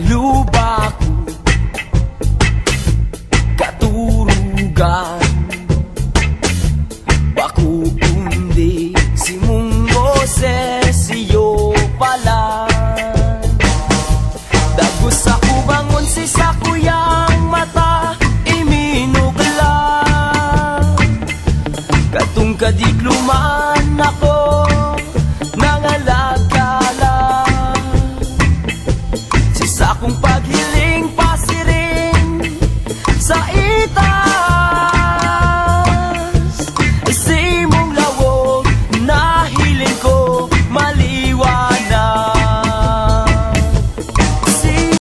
luba ko katurugan baku kundi si mong boses iyo pala dagos ako bangon si sakuyang mata iminugla katong kadikluman ako nangalagala si sakong paghiling pasirin